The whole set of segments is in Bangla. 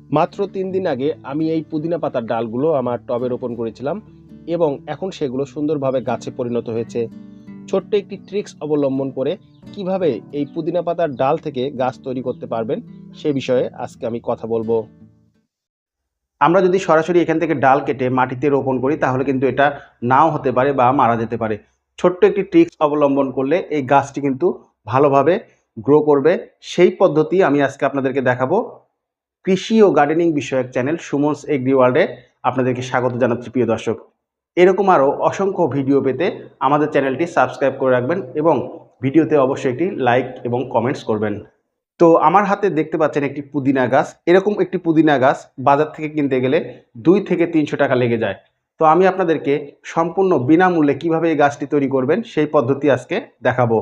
মাত্র ৩ দিন আগে আমি এই পুদিনা পাতার ডালগুলো আমার টবে রোপণ করেছিলাম এবং এখন সেগুলো সুন্দরভাবে গাছে পরিণত হয়েছে। ছোট্ট একটি ট্রিক্স অবলম্বন করে কিভাবে এই পুদিনা পাতার ডাল থেকে গাছ তৈরি করতে পারবেন সে বিষয়ে আজকে আমি কথা বলবো। আমরা যদি সরাসরি এখান থেকে ডাল কেটে মাটিতে রোপণ করি তাহলে কিন্তু এটা নাও হতে পারে বা মারা যেতে পারে। ছোট্ট একটি ট্রিক্স অবলম্বন করলে এই গাছটি কিন্তু ভালোভাবে গ্রো করবে। সেই পদ্ধতি আমি আজকে আপনাদেরকে দেখাবো। কৃষি ও গার্ডেনিং বিষয়ক চ্যানেল সুমনস এগ্রি ওয়ার্ল্ডে আপনাদেরকে স্বাগত জানাচ্ছি প্রিয় দর্শক। এরকম আরও অসংখ্য ভিডিও পেতে আমাদের চ্যানেলটি সাবস্ক্রাইব করে রাখবেন এবং ভিডিওতে অবশ্যই একটি লাইক এবং কমেন্টস করবেন। তো আমার হাতে দেখতে পাচ্ছেন একটি পুদিনা গাছ। এরকম একটি পুদিনা গাছ বাজার থেকে কিনতে গেলে 2 থেকে 300 টাকা লেগে যায়। তো আমি আপনাদেরকে সম্পূর্ণ বিনামূল্যে কিভাবে এই গাছটি তৈরি করবেন সেই পদ্ধতি আজকে দেখাবো।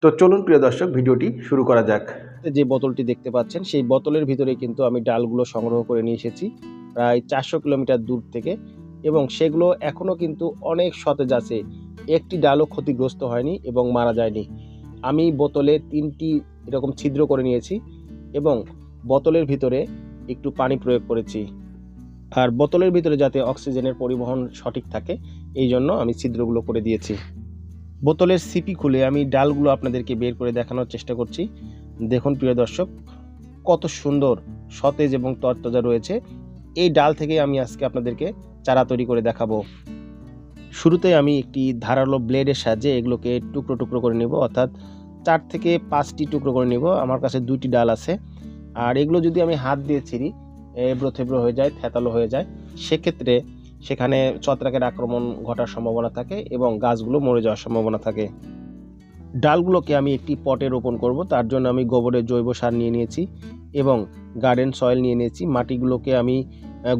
তো চলুন প্রিয় দর্শক, ভিডিওটি শুরু করা যাক। যে বোতলটি দেখতে পাচ্ছেন সেই বোতলের ভিতরে কিন্তু আমি ডালগুলো সংগ্রহ করে নিয়ে এসেছি প্রায় 400 কিলোমিটার দূর থেকে, এবং সেগুলো এখনও কিন্তু অনেক সতেজ আছে। একটি ডালও ক্ষতিগ্রস্ত হয়নি এবং মারা যায়নি। আমি বোতলে 3টি এরকম ছিদ্র করে নিয়েছি এবং বোতলের ভিতরে একটু পানি প্রয়োগ করেছি। আর বোতলের ভিতরে যাতে অক্সিজেনের পরিবহন সঠিক থাকে এই জন্য আমি ছিদ্রগুলো করে দিয়েছি। বোতলের সিপি খুলে আমি ডালগুলো আপনাদেরকে বের করে দেখানোর চেষ্টা করছি। দেখুন প্রিয় দর্শক, কত সুন্দর সতেজ এবং তরতাজা রয়েছে। এই ডাল থেকে আমি আজকে আপনাদেরকে চারা তৈরি করে দেখাবো। শুরুতে আমি একটি ধারালো ব্লেডের সাহায্যে এগুলোকে টুকরো টুকরো করে নেব, অর্থাৎ 4 থেকে 5টি টুকরো করে নেব। আমার কাছে 2টি ডাল আছে। আর এগুলো যদি আমি হাত দিয়ে ছিঁড়ি এবড়ো থেবড়ো হয়ে যায়, থেতালো হয়ে যায়। সেক্ষেত্রে সেখানে ছত্রাকের আক্রমণ ঘটার সম্ভাবনা থাকে এবং গাছগুলো মরে যাওয়ার সম্ভাবনা থাকে। ডালগুলোকে আমি একটি পটে রোপণ করব। তার জন্য আমি গোবরের জৈব সার নিয়ে নিয়েছি এবং গার্ডেন সয়েল নিয়ে নিয়েছি। মাটিগুলোকে আমি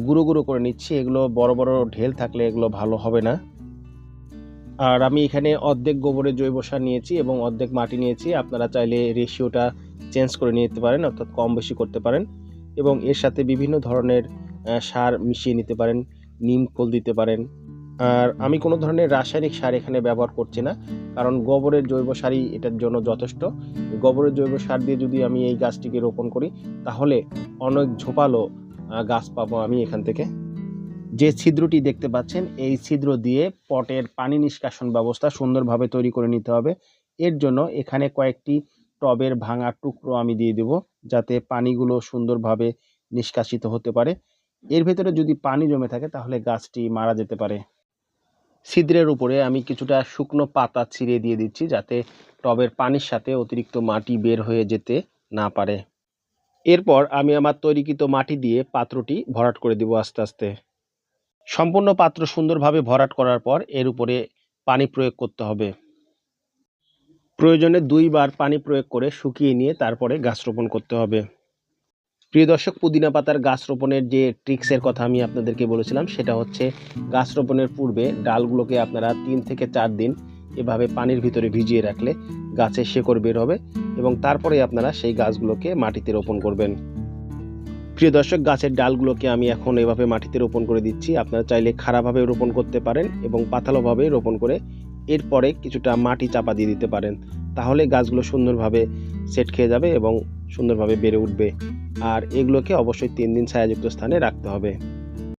গুঁড়ো গুঁড়ো করে নিচ্ছি। এগুলো বড় বড় ঢেল থাকলে এগুলো ভালো হবে না। আর আমি এখানে অর্ধেক গোবরের জৈব সার নিয়েছি এবং অর্ধেক মাটি নিয়েছি। আপনারা চাইলে রেশিওটা চেঞ্জ করে নিতে পারেন, অর্থাৎ কম বেশি করতে পারেন, এবং এর সাথে বিভিন্ন ধরনের সার মিশিয়ে নিতে পারেন। নিম খোল দিতে পারেন। আর আমি কোনো ধরনের রাসায়নিক সার এখানে ব্যবহার করছি না, কারণ গোবরের জৈব সারই এটার জন্য যথেষ্ট। গোবরের জৈব সার দিয়ে যদি আমি এই গাছটিকে রোপণ করি তাহলে অনেক ঝোপালো গাছ পাবো আমি এখান থেকে। যে ছিদ্রটি দেখতে পাচ্ছেন এই ছিদ্র দিয়ে পটের পানি নিষ্কাশন ব্যবস্থা সুন্দরভাবে তৈরি করে নিতে হবে। এর জন্য এখানে কয়েকটি টবের ভাঙা টুকরো আমি দিয়ে দেব, যাতে পানিগুলো সুন্দরভাবে নিষ্কাশিত হতে পারে। এর ভেতরে যদি পানি জমে থাকে তাহলে গাছটি মারা যেতে পারে। ছিদ্রের উপরে আমি কিছুটা শুকনো পাতা ছিঁড়ে দিয়ে দিচ্ছি, যাতে টবের পানির সাথে অতিরিক্ত মাটি বের হয়ে যেতে না পারে। এরপর আমি আমার তৈরিকৃত মাটি দিয়ে পাত্রটি ভরাট করে দেব আস্তে আস্তে। সম্পূর্ণ পাত্র সুন্দরভাবে ভরাট করার পর এর উপরে পানি প্রয়োগ করতে হবে। প্রয়োজনে 2 বার পানি প্রয়োগ করে শুকিয়ে নিয়ে তারপরে গাছ রোপণ করতে হবে। প্রিয় দর্শক, পুদিনা পাতার গাছ রোপণের যে ট্রিক্সের কথা আমি আপনাদেরকে বলেছিলাম সেটা হচ্ছে, গাছ রোপণের পূর্বে ডালগুলোকে আপনারা 3 থেকে 4 দিন এভাবে পানির ভিতরে ভিজিয়ে রাখলে গাছের শেকড় বের হবে এবং তারপরে আপনারা সেই গাছগুলোকে মাটিতে রোপণ করবেন। প্রিয় দর্শক, গাছের ডালগুলোকে আমি এখন এভাবে মাটিতে রোপণ করে দিচ্ছি। আপনারা চাইলে খাড়াভাবে রোপণ করতে পারেন এবং পাতালোভাবে রোপণ করে এরপরে কিছুটা মাটি চাপা দিয়ে দিতে পারেন। তাহলে গাছগুলো সুন্দরভাবে সেট খেয়ে যাবে এবং সুন্দরভাবে বেড়ে উঠবে। আর এগুলোকে অবশ্যই 3 দিন ছায়াযুক্ত স্থানে রাখতে হবে।